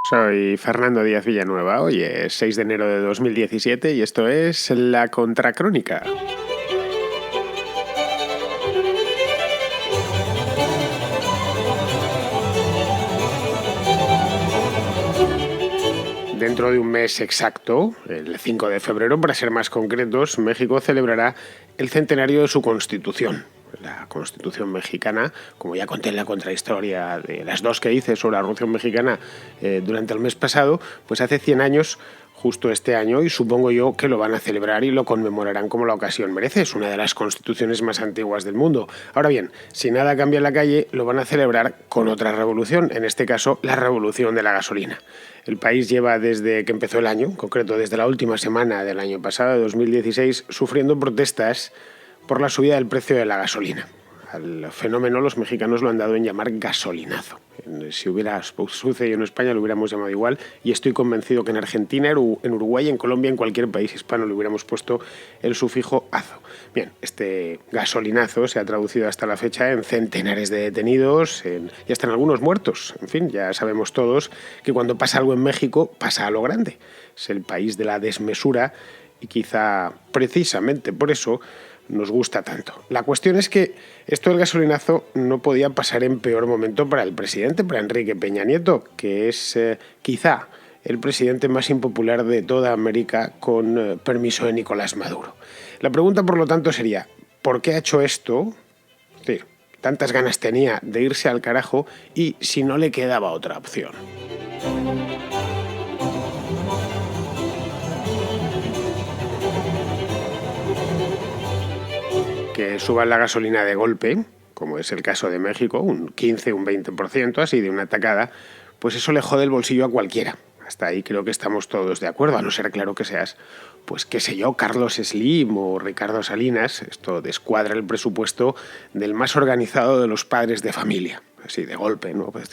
Soy Fernando Díaz Villanueva. Hoy es 6 de enero de 2017 y esto es La Contracrónica. Dentro de un mes exacto, el 5 de febrero, para ser más concretos, México celebrará el centenario de su Constitución. La Constitución mexicana, como ya conté en la contrahistoria de las dos que hice sobre la Revolución Mexicana durante el mes pasado, pues hace 100 años, justo este año, y supongo yo que lo van a celebrar y lo conmemorarán como la ocasión merece. Es una de las constituciones más antiguas del mundo. Ahora bien, si nada cambia en la calle, lo van a celebrar con otra revolución, en este caso la revolución de la gasolina. El país lleva desde que empezó el año, en concreto desde la última semana del año pasado, de 2016, sufriendo protestas por la subida del precio de la gasolina. Al fenómeno los mexicanos lo han dado en llamar gasolinazo. Si hubiera sucedido en España lo hubiéramos llamado igual, y estoy convencido que en Argentina, en Uruguay, en Colombia, en cualquier país hispano le hubiéramos puesto el sufijo azo. Bien, este gasolinazo se ha traducido hasta la fecha en centenares de detenidos y hasta en algunos muertos. En fin, ya sabemos todos que cuando pasa algo en México pasa a lo grande. Es el país de la desmesura y quizá precisamente por eso nos gusta tanto. La cuestión es que esto del gasolinazo no podía pasar en peor momento para el presidente, para Enrique Peña Nieto, que es quizá el presidente más impopular de toda América, con permiso de Nicolás Maduro. La pregunta, por lo tanto, sería, ¿por qué ha hecho esto? Sí, tantas ganas tenía de irse al carajo y si no le quedaba otra opción. Que suban la gasolina de golpe, como es el caso de México, un 15, un 20%, así de una tacada, pues eso le jode el bolsillo a cualquiera. Hasta ahí creo que estamos todos de acuerdo, a no ser, claro, que seas, pues qué sé yo, Carlos Slim o Ricardo Salinas. Esto descuadra el presupuesto del más organizado de los padres de familia. Así de golpe, ¿no? Pues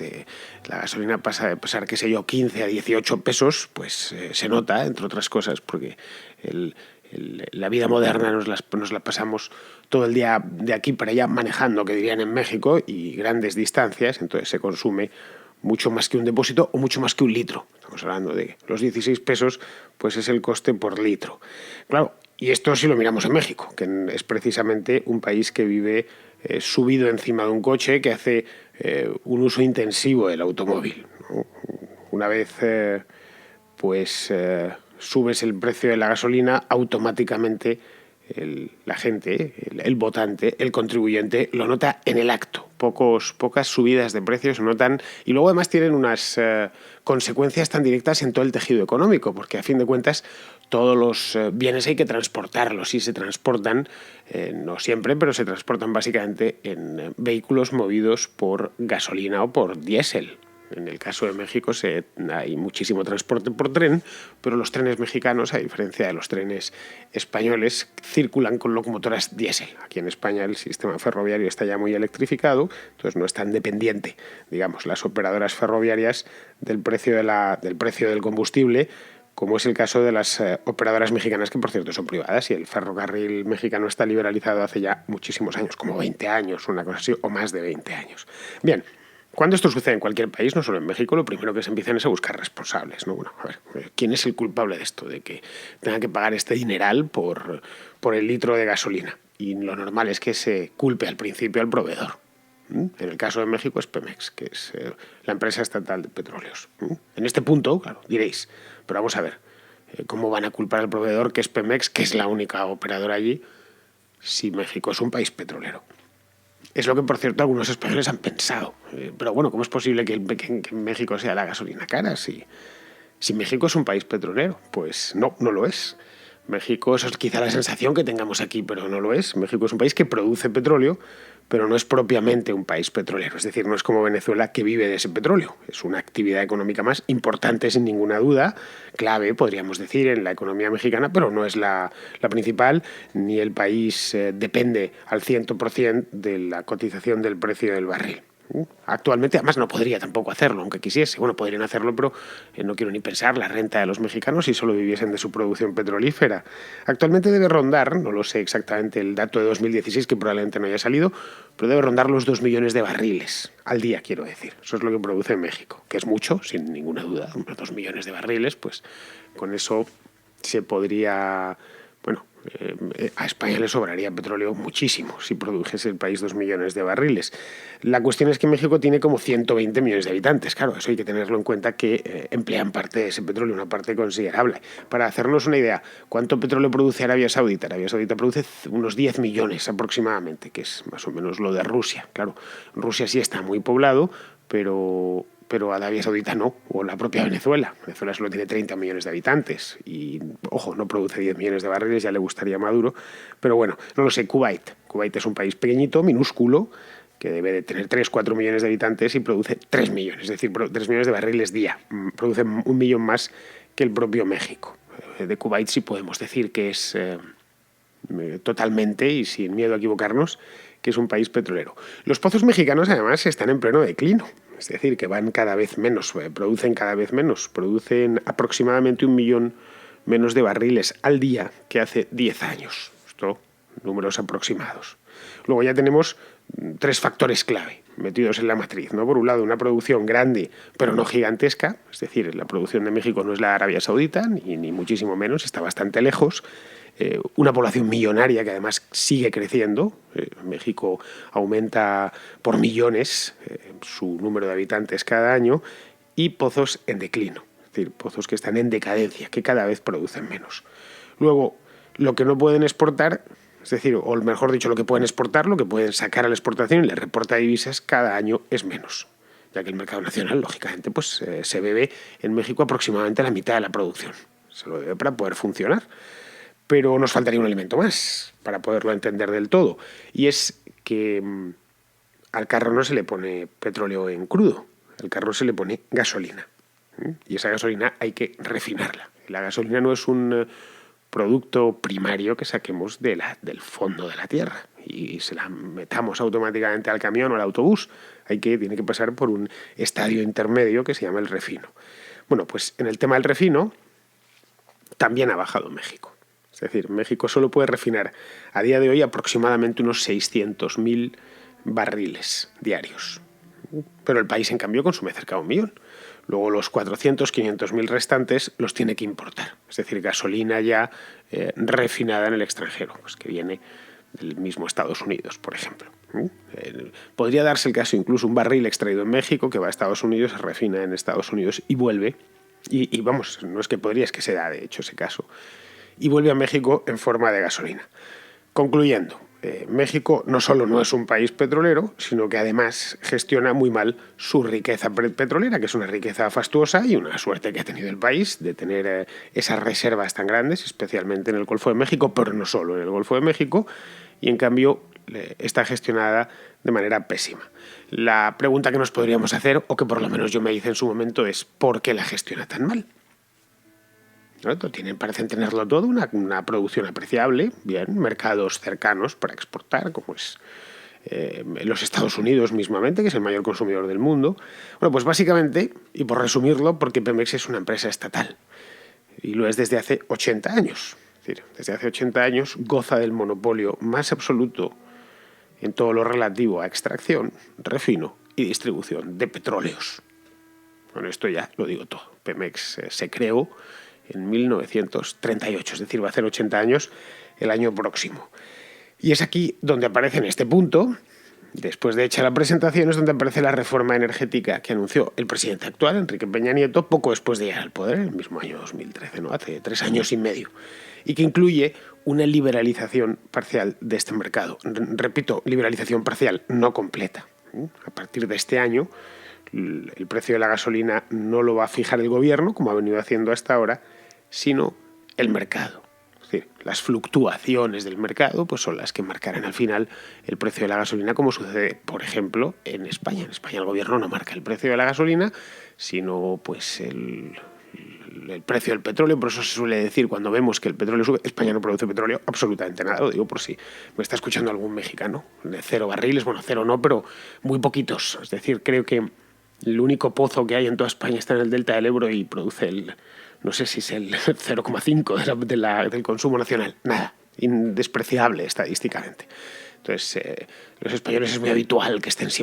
la gasolina pasa de pasar, qué sé yo, 15 a 18 pesos, pues se nota, entre otras cosas, porque la vida moderna nos la pasamos todo el día de aquí para allá manejando, que dirían en México, y grandes distancias, entonces se consume mucho más que un depósito o mucho más que un litro. Estamos hablando de los 16 pesos, pues es el coste por litro. Claro, y esto si lo miramos en México, que es precisamente un país que vive subido encima de un coche, que hace un uso intensivo del automóvil, ¿no? Una vez subes el precio de la gasolina, automáticamente la gente, el votante, el contribuyente, lo nota en el acto. Pocas subidas de precios se notan, y luego además tienen unas consecuencias tan directas en todo el tejido económico, porque a fin de cuentas todos los bienes hay que transportarlos, y se transportan, no siempre, pero se transportan básicamente en vehículos movidos por gasolina o por diésel. En el caso de México hay muchísimo transporte por tren, pero los trenes mexicanos, a diferencia de los trenes españoles, circulan con locomotoras diésel. Aquí en España el sistema ferroviario está ya muy electrificado, entonces no es tan dependiente, digamos, las operadoras ferroviarias del precio del combustible, como es el caso de las operadoras mexicanas, que por cierto son privadas, y el ferrocarril mexicano está liberalizado hace ya muchísimos años, como 20 años, una cosa así, o más de 20 años. Bien. Cuando esto sucede en cualquier país, no solo en México, lo primero que se empiezan es a buscar responsables, ¿no? Bueno, a ver, ¿quién es el culpable de esto? De que tenga que pagar este dineral por el litro de gasolina. Y lo normal es que se culpe al principio al proveedor. En el caso de México es Pemex, que es la empresa estatal de petróleos. En este punto, claro, diréis, pero vamos a ver, ¿cómo van a culpar al proveedor, que es Pemex, que es la única operadora allí, si México es un país petrolero? Es lo que, por cierto, algunos españoles han pensado. Pero bueno, ¿cómo es posible que en México sea la gasolina cara si México es un país petrolero? Pues no lo es. México, eso es quizá la sensación que tengamos aquí, pero no lo es. México es un país que produce petróleo, pero no es propiamente un país petrolero. Es decir, no es como Venezuela, que vive de ese petróleo. Es una actividad económica más importante, sin ninguna duda, clave, podríamos decir, en la economía mexicana, pero no es la principal, ni el país depende al 100% de la cotización del precio del barril. Actualmente, además, no podría tampoco hacerlo, aunque quisiese. Bueno, podrían hacerlo, pero no quiero ni pensar la renta de los mexicanos si solo viviesen de su producción petrolífera. Actualmente debe rondar, no lo sé exactamente el dato de 2016, que probablemente no haya salido, pero debe rondar los 2 millones de barriles al día, quiero decir. Eso es lo que produce México, que es mucho, sin ninguna duda. Unos 2 millones de barriles, pues con eso se podría... Bueno, a España le sobraría petróleo muchísimo si produjese el país 2 millones de barriles. La cuestión es que México tiene como 120 millones de habitantes. Claro, eso hay que tenerlo en cuenta, que emplean parte de ese petróleo, una parte considerable. Para hacernos una idea, ¿cuánto petróleo produce Arabia Saudita? Arabia Saudita produce unos 10 millones aproximadamente, que es más o menos lo de Rusia. Claro, Rusia sí está muy poblado, pero Arabia Saudita no, o la propia Venezuela. Venezuela solo tiene 30 millones de habitantes y, ojo, no produce 10 millones de barriles, ya le gustaría a Maduro, pero bueno, no lo sé. Kuwait es un país pequeñito, minúsculo, que debe de tener 3-4 millones de habitantes y produce 3 millones, es decir, 3 millones de barriles día. Produce 1 millón más que el propio México. De Kuwait sí podemos decir que es totalmente, y sin miedo a equivocarnos, que es un país petrolero. Los pozos mexicanos, además, están en pleno declino. Es decir, que van cada vez menos, producen cada vez menos. Producen aproximadamente 1 millón menos de barriles al día que hace 10 años. Esto, números aproximados. Luego ya tenemos 3 factores clave metidos en la matriz, ¿no? Por un lado, una producción grande, pero no gigantesca. Es decir, la producción de México no es la Arabia Saudita, ni muchísimo menos, está bastante lejos. Una población millonaria que además sigue creciendo. México aumenta por millones su número de habitantes cada año, y pozos en declino, es decir, pozos que están en decadencia, que cada vez producen menos. Luego, lo que no pueden exportar, es decir, o mejor dicho, lo que pueden exportar, lo que pueden sacar a la exportación y les reporta divisas, cada año es menos, ya que el mercado nacional, lógicamente, pues se bebe en México aproximadamente la mitad de la producción. Se lo debe para poder funcionar. Pero nos faltaría un elemento más para poderlo entender del todo, y es que al carro no se le pone petróleo en crudo, al carro se le pone gasolina. Y esa gasolina hay que refinarla. La gasolina no es un producto primario que saquemos del fondo de la tierra y se la metamos automáticamente al camión o al autobús. Tiene que pasar por un estadio intermedio que se llama el refino. Bueno, pues en el tema del refino también ha bajado México. Es decir, México solo puede refinar a día de hoy aproximadamente unos 600.000 barriles diarios. Pero el país, en cambio, consume cerca de 1 millón. Luego los 400-500.000 restantes los tiene que importar. Es decir, gasolina ya refinada en el extranjero, pues que viene del mismo Estados Unidos, por ejemplo. Podría darse el caso, incluso un barril extraído en México que va a Estados Unidos, se refina en Estados Unidos y vuelve. Y vamos, no es que podría, es que se da, de hecho, ese caso. Y vuelve a México en forma de gasolina. Concluyendo, México no solo no es un país petrolero, sino que además gestiona muy mal su riqueza petrolera, que es una riqueza fastuosa y una suerte que ha tenido el país de tener esas reservas tan grandes, especialmente en el Golfo de México, pero no solo en el Golfo de México, y en cambio está gestionada de manera pésima. La pregunta que nos podríamos hacer, o que por lo menos yo me hice en su momento, es ¿por qué la gestiona tan mal? Parecen tenerlo todo, una producción apreciable, bien, mercados cercanos para exportar, como es los Estados Unidos mismamente, que es el mayor consumidor del mundo. Bueno, pues básicamente, y por resumirlo, porque Pemex es una empresa estatal, y lo es desde hace 80 años. Es decir, desde hace 80 años goza del monopolio más absoluto en todo lo relativo a extracción, refino y distribución de petróleos. Con esto ya lo digo todo. Pemex se creó en 1938, es decir, va a hacer 80 años el año próximo. Y es aquí donde aparece, en este punto, después de hecha la presentación, es donde aparece la reforma energética que anunció el presidente actual, Enrique Peña Nieto, poco después de llegar al poder, el mismo año 2013, ¿no? Hace 3 años y medio, y que incluye una liberalización parcial de este mercado. Repito, liberalización parcial, no completa. A partir de este año, el precio de la gasolina no lo va a fijar el gobierno, como ha venido haciendo hasta ahora, sino el mercado. Es decir, las fluctuaciones del mercado pues son las que marcarán al final el precio de la gasolina, como sucede, por ejemplo, en España. En España el gobierno no marca el precio de la gasolina, sino pues el precio del petróleo. Por eso se suele decir, cuando vemos que el petróleo sube, España no produce petróleo absolutamente nada. Lo digo por si me está escuchando algún mexicano. De 0 barriles, bueno, 0 no, pero muy poquitos. Es decir, creo que el único pozo que hay en toda España está en el delta del Ebro y produce no sé si es el 0,5 del consumo nacional. Nada, indespreciable estadísticamente. Entonces, los españoles es muy habitual que estemos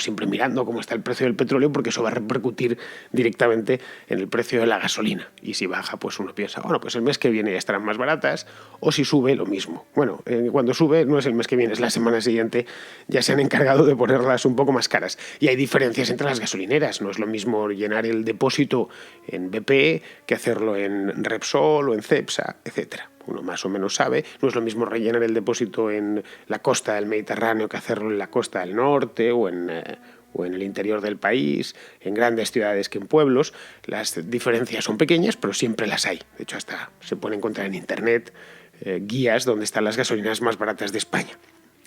siempre mirando cómo está el precio del petróleo, porque eso va a repercutir directamente en el precio de la gasolina. Y si baja, pues uno piensa, bueno, pues el mes que viene ya estarán más baratas, o si sube, lo mismo. Bueno, cuando sube no es el mes que viene, es la semana siguiente, ya se han encargado de ponerlas un poco más caras. Y hay diferencias entre las gasolineras. No es lo mismo llenar el depósito en BP que hacerlo en Repsol o en Cepsa, etcétera. Uno más o menos sabe. No es lo mismo rellenar el depósito en la costa del Mediterráneo que hacerlo en la costa del norte o en el interior del país, en grandes ciudades que en pueblos. Las diferencias son pequeñas, pero siempre las hay. De hecho, hasta se puede encontrar en Internet guías donde están las gasolineras más baratas de España.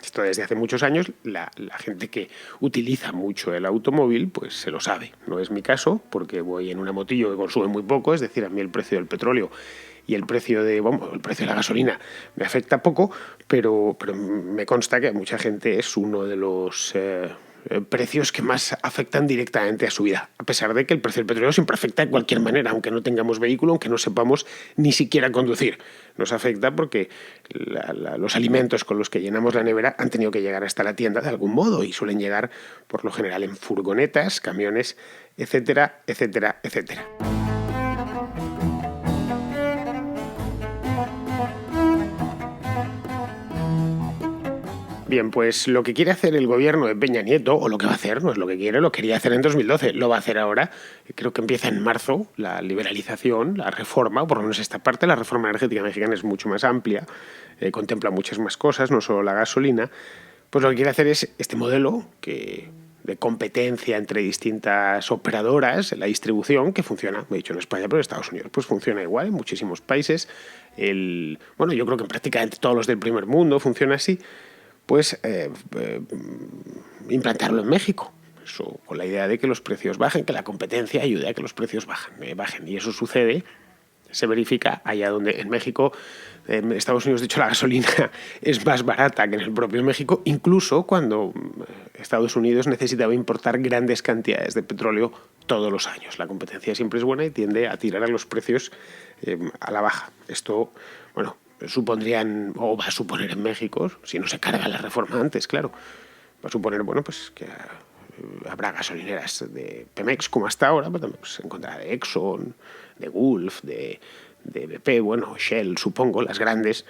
Esto desde hace muchos años, la gente que utiliza mucho el automóvil, pues se lo sabe. No es mi caso, porque voy en una motillo que consume muy poco, es decir, a mí el precio del petróleo y el precio de la gasolina me afecta poco, pero me consta que a mucha gente es uno de los precios que más afectan directamente a su vida, a pesar de que el precio del petróleo siempre afecta de cualquier manera, aunque no tengamos vehículo, aunque no sepamos ni siquiera conducir. Nos afecta porque los alimentos con los que llenamos la nevera han tenido que llegar hasta la tienda de algún modo y suelen llegar por lo general en furgonetas, camiones, etcétera, etcétera, etcétera. Bien, pues lo que quiere hacer el gobierno de Peña Nieto, o lo que va a hacer, no es lo que quiere, lo quería hacer en 2012, lo va a hacer ahora. Creo que empieza en marzo la liberalización, la reforma, o por lo menos esta parte, la reforma energética mexicana es mucho más amplia, contempla muchas más cosas, no solo la gasolina. Pues lo que quiere hacer es este modelo de competencia entre distintas operadoras, la distribución, que funciona, me he dicho en España, pero en Estados Unidos pues funciona igual en muchísimos países. Yo creo que en prácticamente todos los del primer mundo funciona así. Pues implantarlo en México. Eso, con la idea de que los precios bajen, que la competencia ayude a que los precios bajen. Y eso sucede, se verifica allá donde en México, en Estados Unidos, de hecho, la gasolina es más barata que en el propio México, incluso cuando Estados Unidos necesitaba importar grandes cantidades de petróleo todos los años. La competencia siempre es buena y tiende a tirar a los precios a la baja. Esto, supondrían, o va a suponer en México, si no se carga la reforma antes, claro, va a suponer, que habrá gasolineras de Pemex como hasta ahora, pero también se encontrará de Exxon, de Gulf, de BP, Shell, supongo, las grandes,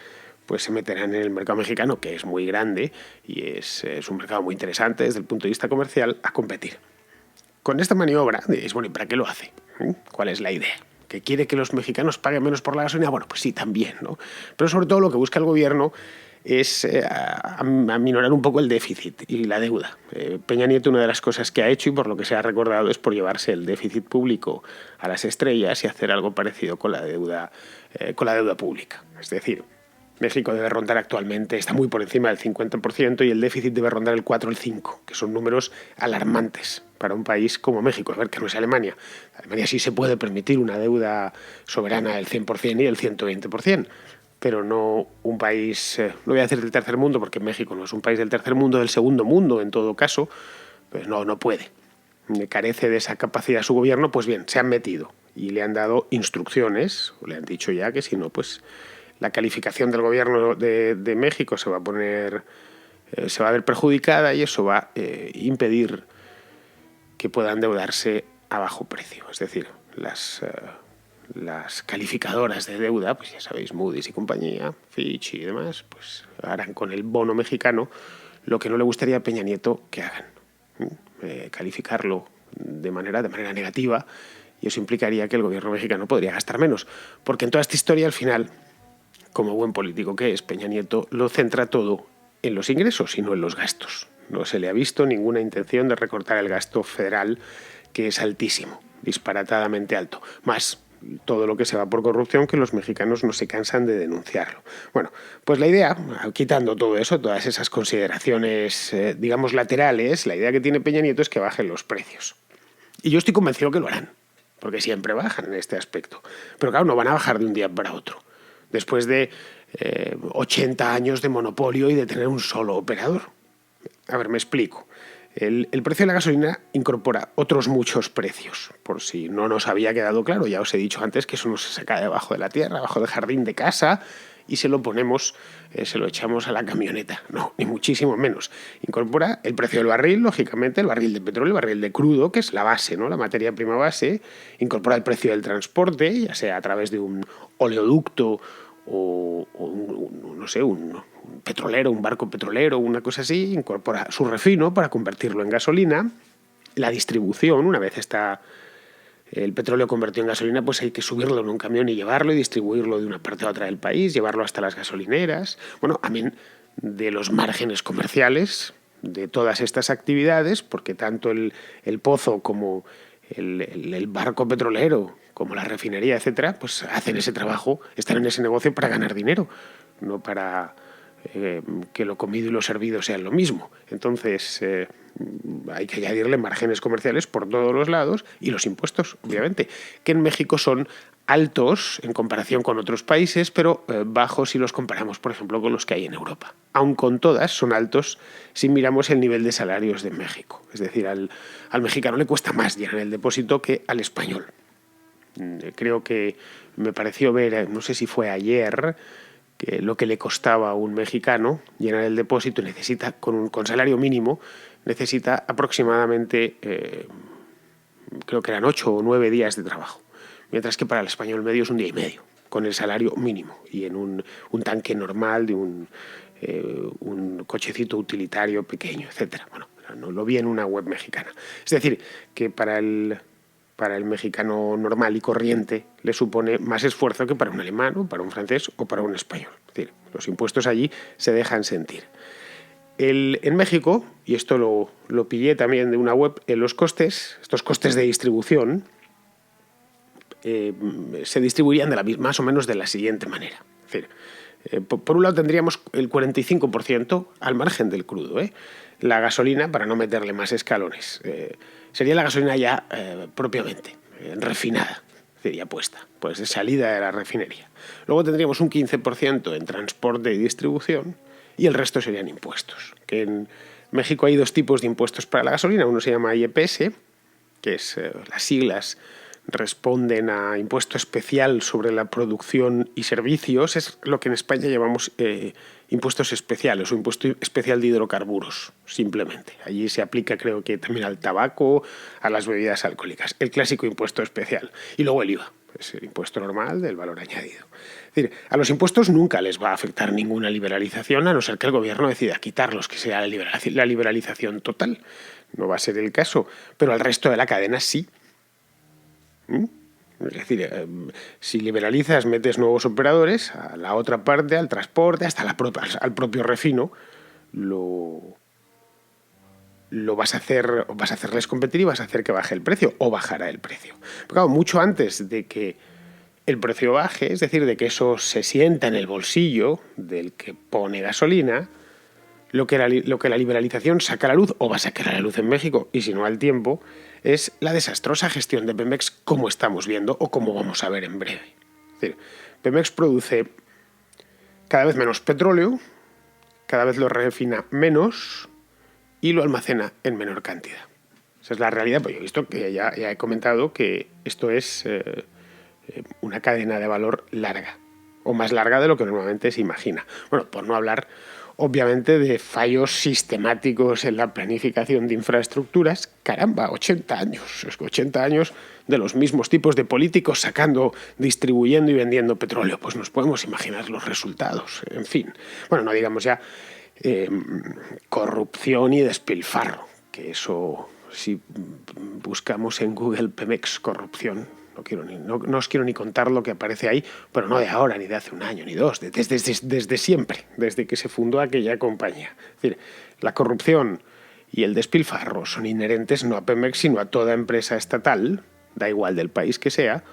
pues se meterán en el mercado mexicano, que es muy grande y es un mercado muy interesante desde el punto de vista comercial, a competir. Con esta maniobra, diréis, ¿y para qué lo hace? ¿Cuál es la idea? ¿Que quiere que los mexicanos paguen menos por la gasolina? Bueno, pues sí, también, ¿no? Pero sobre todo lo que busca el gobierno es aminorar un poco el déficit y la deuda. Peña Nieto, una de las cosas que ha hecho y por lo que se ha recordado es por llevarse el déficit público a las estrellas y hacer algo parecido con la deuda pública. Es decir, México debe rondar actualmente, está muy por encima del 50% y el déficit debe rondar el 4 o el 5, que son números alarmantes para un país como México. A ver, que no es Alemania. Alemania sí se puede permitir una deuda soberana del 100% y del 120%, pero no un país, no voy a decir del tercer mundo, porque México no es un país del tercer mundo, del segundo mundo en todo caso, pues no puede. Carece de esa capacidad su gobierno, pues bien, se han metido y le han dado instrucciones, o le han dicho ya que si no, pues la calificación del gobierno de México se va a ver perjudicada y eso va a impedir que puedan endeudarse a bajo precio. Es decir, las calificadoras de deuda, pues ya sabéis, Moody's y compañía, Fitch y demás, pues harán con el bono mexicano lo que no le gustaría a Peña Nieto que hagan. Calificarlo de manera negativa, y eso implicaría que el gobierno mexicano podría gastar menos. Porque en toda esta historia, al final, como buen político que es, Peña Nieto lo centra todo en los ingresos y no en los gastos. No se le ha visto ninguna intención de recortar el gasto federal, que es altísimo, disparatadamente alto. Más todo lo que se va por corrupción, que los mexicanos no se cansan de denunciarlo. Bueno, pues la idea, quitando todo eso, todas esas consideraciones, laterales, la idea que tiene Peña Nieto es que bajen los precios. Y yo estoy convencido que lo harán. porque siempre bajan en este aspecto. Pero claro, no van a bajar de un día para otro. Después de 80 años de monopolio y de tener un solo operador. A ver, me explico. El precio de la gasolina incorpora otros muchos precios, por si no nos había quedado claro. Ya os he dicho antes que eso no se saca debajo de la tierra, debajo del jardín de casa, y se lo ponemos, se lo echamos a la camioneta. No, ni muchísimo menos. Incorpora el precio del barril, lógicamente, el barril de petróleo, el barril de crudo, que es la base, ¿no? La materia prima base. Incorpora el precio del transporte, ya sea a través de un oleoducto o un petrolero, un barco petrolero, una cosa así, incorpora su refino para convertirlo en gasolina. La distribución, una vez está el petróleo convertido en gasolina, pues hay que subirlo en un camión y llevarlo y distribuirlo de una parte a otra del país, llevarlo hasta las gasolineras. Bueno, amén de los márgenes comerciales de todas estas actividades, porque tanto el pozo como el barco petrolero, como la refinería, etcétera, pues hacen ese trabajo, están en ese negocio para ganar dinero, no para que lo comido y lo servido sean lo mismo. Entonces hay que añadirle márgenes comerciales por todos los lados y los impuestos, obviamente, que en México son altos en comparación con otros países, pero bajos si los comparamos, por ejemplo, con los que hay en Europa. Aun con todas, son altos si miramos el nivel de salarios de México. Es decir, al mexicano le cuesta más llenar el depósito que al español. Creo que me pareció ver, no sé si fue ayer, que lo que le costaba a un mexicano llenar el depósito necesita, con salario mínimo, necesita aproximadamente, creo que eran 8 o 9 días de trabajo. Mientras que para el español medio es un día y medio, con el salario mínimo y en un tanque normal de un cochecito utilitario pequeño, etcétera. Bueno, no lo vi en una web mexicana. Es decir, que para el mexicano normal y corriente le supone más esfuerzo que para un alemán o para un francés o para un español. Es decir, los impuestos allí se dejan sentir. En México, y esto lo pillé también de una web, estos costes de distribución se distribuirían más o menos de la siguiente manera. Es decir, por un lado tendríamos el 45% al margen del crudo. La gasolina, para no meterle más escalones, sería la gasolina ya propiamente refinada, sería puesta, pues de salida de la refinería. Luego tendríamos un 15% en transporte y distribución y el resto serían impuestos. Que en México hay dos tipos de impuestos para la gasolina. Uno se llama IEPS, que es las siglas responden a impuesto especial sobre la producción y servicios. Es lo que en España llamamos impuestos especiales o impuesto especial de hidrocarburos, simplemente. Allí se aplica, creo que también al tabaco, a las bebidas alcohólicas. El clásico impuesto especial. Y luego el IVA, es el impuesto normal del valor añadido. Es decir, a los impuestos nunca les va a afectar ninguna liberalización, a no ser que el gobierno decida quitarlos, que sea la liberalización total. No va a ser el caso, pero al resto de la cadena sí. Es decir, si liberalizas, metes nuevos operadores, a la otra parte, al transporte, hasta al propio refino, lo vas a hacerles competir y vas a hacer que baje el precio, o bajará el precio. Pero claro, mucho antes de que el precio baje, es decir, de que eso se sienta en el bolsillo del que pone gasolina, lo que la liberalización saca a la luz, o va a sacar a la luz en México, y si no al tiempo, es la desastrosa gestión de Pemex, como estamos viendo o como vamos a ver en breve. Es decir, Pemex produce cada vez menos petróleo, cada vez lo refina menos y lo almacena en menor cantidad. Esa es la realidad, pues yo he visto que ya he comentado que esto es una cadena de valor larga, o más larga de lo que normalmente se imagina. Bueno, por no hablar obviamente de fallos sistemáticos en la planificación de infraestructuras. Caramba, 80 años. Es que 80 años de los mismos tipos de políticos sacando, distribuyendo y vendiendo petróleo. Pues nos podemos imaginar los resultados. En fin. Bueno, no digamos ya corrupción y despilfarro. Que eso, si buscamos en Google Pemex corrupción, no os quiero ni contar lo que aparece ahí, pero no de ahora, ni de hace un año, ni dos, desde siempre, desde que se fundó aquella compañía. Es decir, la corrupción y el despilfarro son inherentes no a Pemex, sino a toda empresa estatal, da igual del país que sea,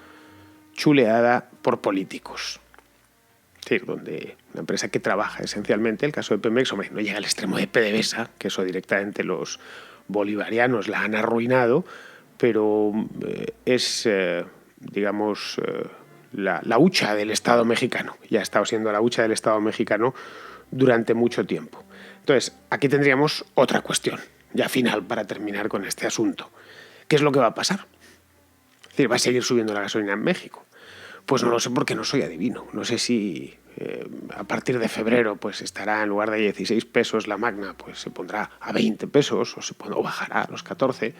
chuleada por políticos. Es decir, donde una empresa que trabaja esencialmente, el caso de Pemex, hombre, no llega al extremo de PDVSA, que eso directamente los bolivarianos la han arruinado, pero es, digamos, la hucha del Estado mexicano. Ya ha estado siendo la hucha del Estado mexicano durante mucho tiempo. Entonces, aquí tendríamos otra cuestión, ya final, para terminar con este asunto. ¿Qué es lo que va a pasar? Es decir, ¿va a seguir subiendo la gasolina en México? Pues no lo sé porque no soy adivino. No sé si a partir de febrero pues estará en lugar de 16 pesos la Magna, pues se pondrá a 20 pesos o bajará a los 14.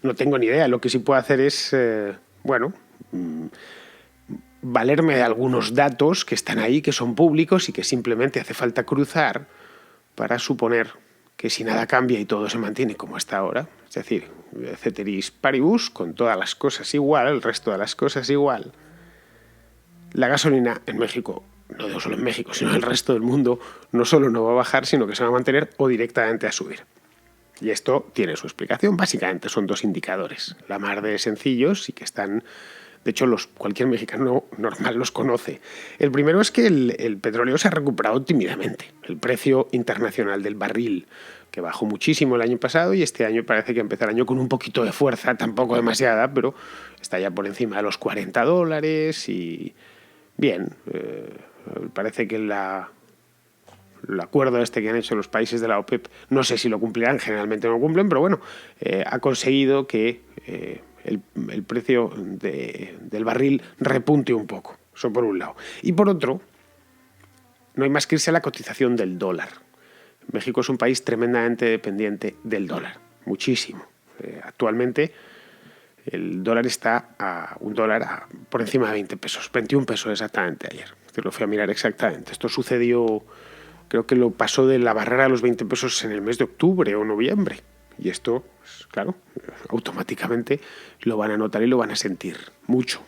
No tengo ni idea. Lo que sí puedo hacer es, valerme de algunos datos que están ahí, que son públicos y que simplemente hace falta cruzar para suponer que si nada cambia y todo se mantiene como hasta ahora, es decir, ceteris paribus, con todas las cosas igual, el resto de las cosas igual, la gasolina en México, no digo solo en México, sino en el resto del mundo, no solo no va a bajar, sino que se va a mantener o directamente a subir. Y esto tiene su explicación. Básicamente son dos indicadores, la mar de sencillos y que están... De hecho, cualquier mexicano normal los conoce. El primero es que el petróleo se ha recuperado tímidamente. El precio internacional del barril, que bajó muchísimo el año pasado y este año parece que empieza el año con un poquito de fuerza, tampoco demasiada, pero está ya por encima de los $40 y... Bien, parece que el acuerdo este que han hecho los países de la OPEP, no sé si lo cumplirán, generalmente no lo cumplen, pero bueno, ha conseguido que el precio del barril repunte un poco. Eso por un lado. Y por otro, no hay más que irse a la cotización del dólar. México es un país tremendamente dependiente del dólar, muchísimo. Actualmente el dólar está a $1 por encima de 20 pesos, 21 pesos exactamente ayer. Te lo fui a mirar exactamente. Esto sucedió, creo que lo pasó de la barrera de los 20 pesos en el mes de octubre o noviembre. Y esto, pues, claro, automáticamente lo van a notar y lo van a sentir mucho.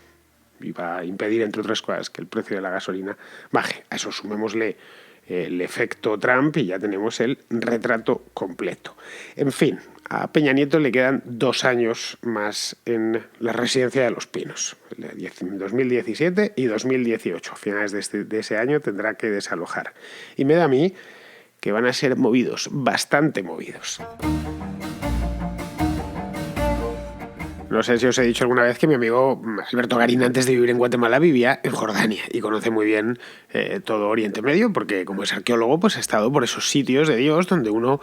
Y va a impedir, entre otras cosas, que el precio de la gasolina baje. A eso sumémosle el efecto Trump y ya tenemos el retrato completo. En fin, a Peña Nieto le quedan 2 años más en la residencia de Los Pinos, 2017 y 2018. A finales de ese año tendrá que desalojar. Y me da a mí que van a ser movidos, bastante movidos. No sé si os he dicho alguna vez que mi amigo Alberto Garín, antes de vivir en Guatemala, vivía en Jordania y conoce muy bien todo Oriente Medio porque como es arqueólogo pues ha estado por esos sitios de Dios donde uno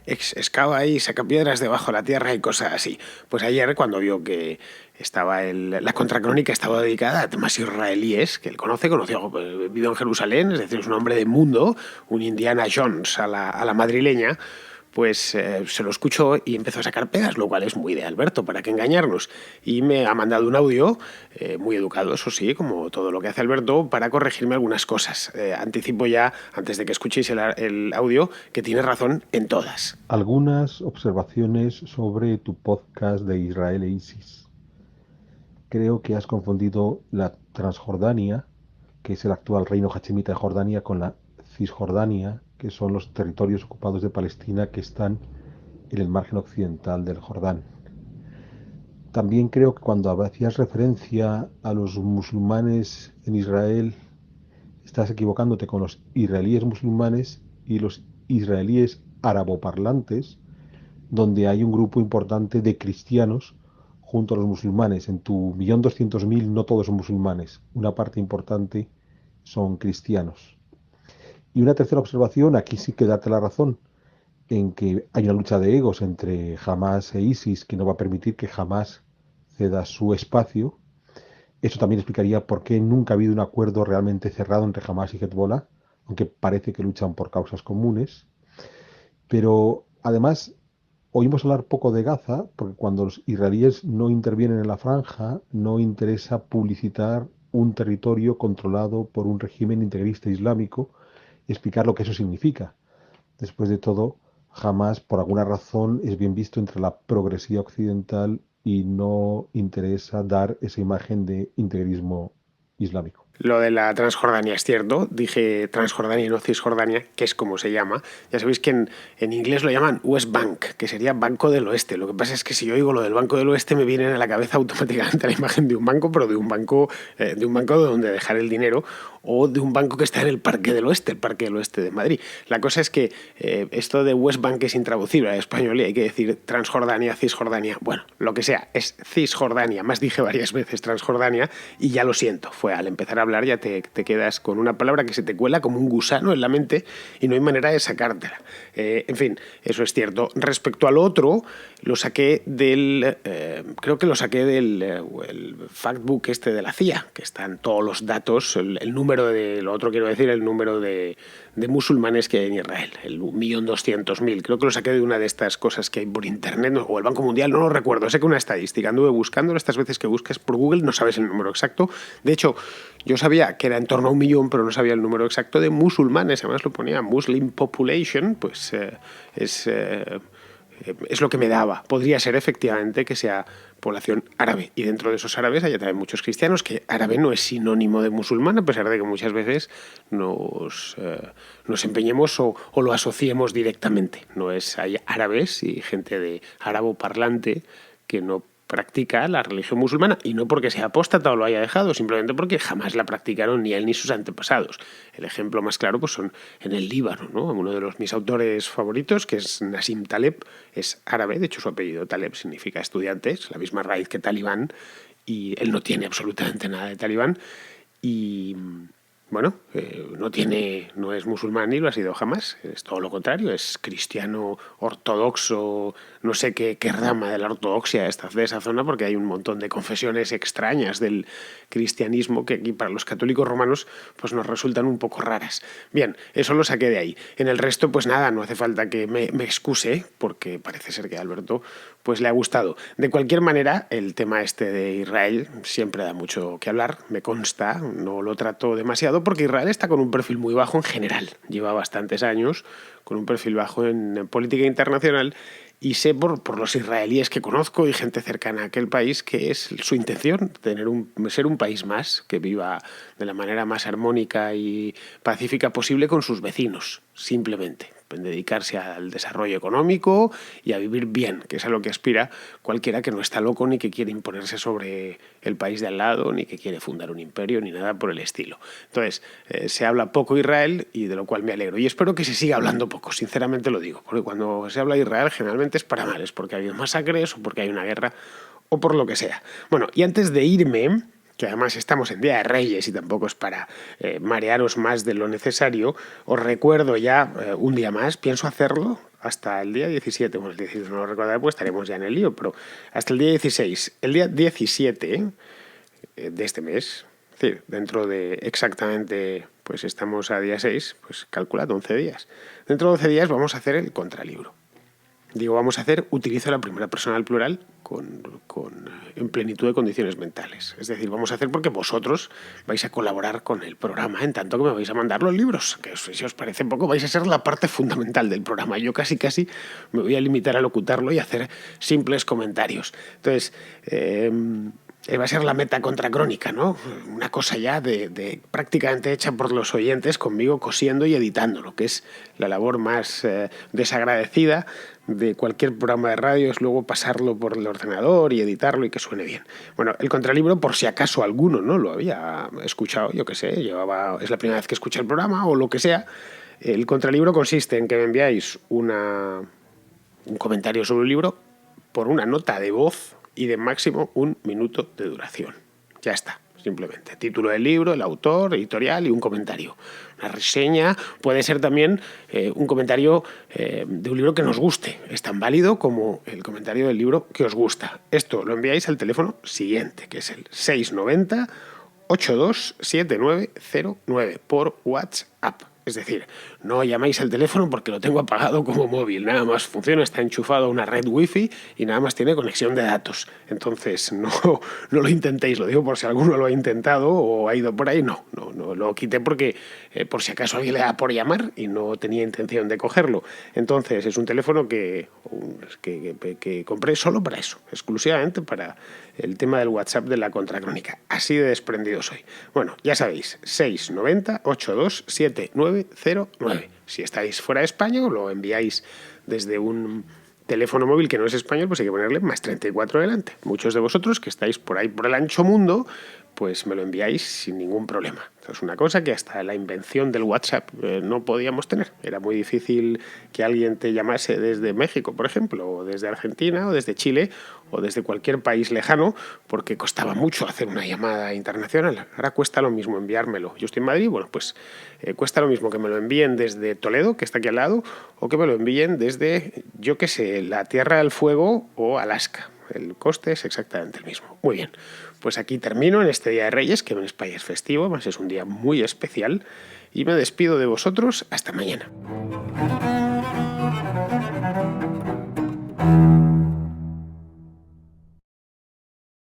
excava y saca piedras debajo de la tierra y cosas así. Pues ayer cuando vio que estaba la contracrónica estaba dedicada a temas israelíes, que él conoció, vivió en Jerusalén, es decir, es un hombre de mundo, un Indiana Jones a la madrileña, pues se lo escuchó y empezó a sacar pegas, lo cual es muy de Alberto, ¿para qué engañarnos? Y me ha mandado un audio, muy educado, eso sí, como todo lo que hace Alberto, para corregirme algunas cosas. Anticipo ya, antes de que escuchéis el audio, que tiene razón en todas. Algunas observaciones sobre tu podcast de Israel e ISIS. Creo que has confundido la Transjordania, que es el actual reino hachemita de Jordania, con la Cisjordania, que son los territorios ocupados de Palestina que están en el margen occidental del Jordán. También creo que cuando hacías referencia a los musulmanes en Israel, estás equivocándote con los israelíes musulmanes y los israelíes araboparlantes, donde hay un grupo importante de cristianos junto a los musulmanes. En tu 1.200.000 no todos son musulmanes, una parte importante son cristianos. Y una tercera observación, aquí sí que date la razón, en que hay una lucha de egos entre Hamas e ISIS que no va a permitir que Hamas ceda su espacio. Eso también explicaría por qué nunca ha habido un acuerdo realmente cerrado entre Hamas y Hezbollah, aunque parece que luchan por causas comunes. Pero además oímos hablar poco de Gaza, porque cuando los israelíes no intervienen en la franja, no interesa publicitar un territorio controlado por un régimen integrista islámico y explicar lo que eso significa. Después de todo, jamás, por alguna razón, es bien visto entre la progresía occidental y no interesa dar esa imagen de integrismo islámico. Lo de la Transjordania es cierto, dije Transjordania y no Cisjordania, que es como se llama. Ya sabéis que en inglés lo llaman West Bank, que sería Banco del Oeste. Lo que pasa es que si yo digo lo del Banco del Oeste me viene a la cabeza automáticamente la imagen de un banco, pero de un banco donde dejar el dinero, o de un banco que está en el Parque del Oeste, el Parque del Oeste de Madrid. La cosa es que esto de West Bank es intraducible al español y hay que decir Transjordania, Cisjordania. Bueno, lo que sea, es Cisjordania. Más dije varias veces Transjordania y ya lo siento. Fue al empezar a hablar ya te quedas con una palabra que se te cuela como un gusano en la mente y no hay manera de sacártela. En fin, eso es cierto. Respecto al otro, lo saqué del... creo que lo saqué del el factbook este de la CIA, que están todos los datos, el número de... Lo otro quiero decir, el número de musulmanes que hay en Israel, el 1.200.000. Creo que lo saqué de una de estas cosas que hay por internet, o el Banco Mundial, no lo recuerdo. Sé que una estadística, anduve buscándolo. Estas veces que buscas por Google no sabes el número exacto. De hecho, yo sabía que era en torno a 1 millón, pero no sabía el número exacto de musulmanes. Además lo ponía Muslim Population, pues es lo que me daba. Podría ser efectivamente que sea población árabe. Y dentro de esos árabes hay también muchos cristianos, que árabe no es sinónimo de musulmán, a pesar de que muchas veces nos empeñemos o lo asociemos directamente. No es, hay árabes y gente de árabo parlante que no practica la religión musulmana, y no porque sea apóstata o lo haya dejado, simplemente porque jamás la practicaron ni él ni sus antepasados. El ejemplo más claro pues son en el Líbano, ¿no? Uno de mis autores favoritos, que es Nassim Taleb, es árabe, de hecho su apellido Taleb significa estudiante, es la misma raíz que talibán, y él no tiene absolutamente nada de talibán, y bueno, no es musulmán ni lo ha sido jamás, es todo lo contrario, es cristiano ortodoxo, no sé qué rama de la ortodoxia de esa zona, porque hay un montón de confesiones extrañas del cristianismo que aquí para los católicos romanos pues nos resultan un poco raras. Bien, eso lo saqué de ahí. En el resto pues nada, no hace falta que me excuse, porque parece ser que a Alberto pues le ha gustado. De cualquier manera, el tema este de Israel siempre da mucho que hablar, me consta, no lo trato demasiado, porque Israel está con un perfil muy bajo en general. Lleva bastantes años con un perfil bajo en política internacional, y sé por los israelíes que conozco y gente cercana a aquel país que es su intención, ser un país más que viva de la manera más armónica y pacífica posible con sus vecinos, simplemente. Dedicarse al desarrollo económico y a vivir bien, que es a lo que aspira cualquiera que no está loco ni que quiere imponerse sobre el país de al lado, ni que quiere fundar un imperio, ni nada por el estilo. Entonces, se habla poco Israel, y de lo cual me alegro. Y espero que se siga hablando poco, sinceramente lo digo, porque cuando se habla de Israel generalmente es para mal, es porque ha habido masacres o porque hay una guerra o por lo que sea. Bueno, y antes de irme, que además estamos en Día de Reyes y tampoco es para marearos más de lo necesario, os recuerdo ya un día más, pienso hacerlo hasta el día 17, bueno, el 17 no lo recordaré pues estaremos ya en el lío, pero hasta el día 16, el día 17 de este mes, es decir, dentro de exactamente, pues estamos a día 6, pues calculad 11 días. Dentro de 11 días vamos a hacer el contralibro. Digo, vamos a hacer, utilizo la primera persona al plural en plenitud de condiciones mentales. Es decir, vamos a hacer porque vosotros vais a colaborar con el programa en tanto que me vais a mandar los libros, que si os parece poco vais a ser la parte fundamental del programa. Yo casi me voy a limitar a locutarlo y a hacer simples comentarios. Entonces, va a ser la meta contracrónica, ¿no? Una cosa ya de prácticamente hecha por los oyentes, conmigo cosiendo y editándolo, que es la labor más desagradecida de cualquier programa de radio, es luego pasarlo por el ordenador y editarlo y que suene bien. Bueno, el contralibro, por si acaso alguno no lo había escuchado, yo qué sé, es la primera vez que escuché el programa o lo que sea, el contralibro consiste en que me enviáis un comentario sobre un libro por una nota de voz y de máximo 1 minuto de duración. Ya está, simplemente. Título del libro, el autor, editorial y un comentario. Una reseña, puede ser también un comentario de un libro que nos guste. Es tan válido como el comentario del libro que os gusta. Esto lo enviáis al teléfono siguiente, que es el 690 827909 por WhatsApp. Es decir, no llamáis al teléfono porque lo tengo apagado como móvil. Nada más funciona, está enchufado a una red wifi y nada más tiene conexión de datos. Entonces, no lo intentéis. Lo digo por si alguno lo ha intentado o ha ido por ahí. No lo quité porque por si acaso alguien le da por llamar y no tenía intención de cogerlo. Entonces, es un teléfono que compré solo para eso, exclusivamente para el tema del WhatsApp de la Contracrónica. Así de desprendido soy. Bueno, ya sabéis, 690 82 7909. Si estáis fuera de España o lo enviáis desde un teléfono móvil que no es español, pues hay que ponerle más 34 delante. Muchos de vosotros que estáis por ahí por el ancho mundo, pues me lo enviáis sin ningún problema. Esto es una cosa que hasta la invención del WhatsApp no podíamos tener. Era muy difícil que alguien te llamase desde México, por ejemplo, o desde Argentina, o desde Chile, o desde cualquier país lejano, porque costaba mucho hacer una llamada internacional. Ahora cuesta lo mismo enviármelo. Yo estoy en Madrid, bueno, pues cuesta lo mismo que me lo envíen desde Toledo, que está aquí al lado, o que me lo envíen desde, yo qué sé, la Tierra del Fuego o Alaska. El coste es exactamente el mismo. Muy bien, pues aquí termino en este Día de Reyes, que en España es festivo, además es un día muy especial, y me despido de vosotros hasta mañana.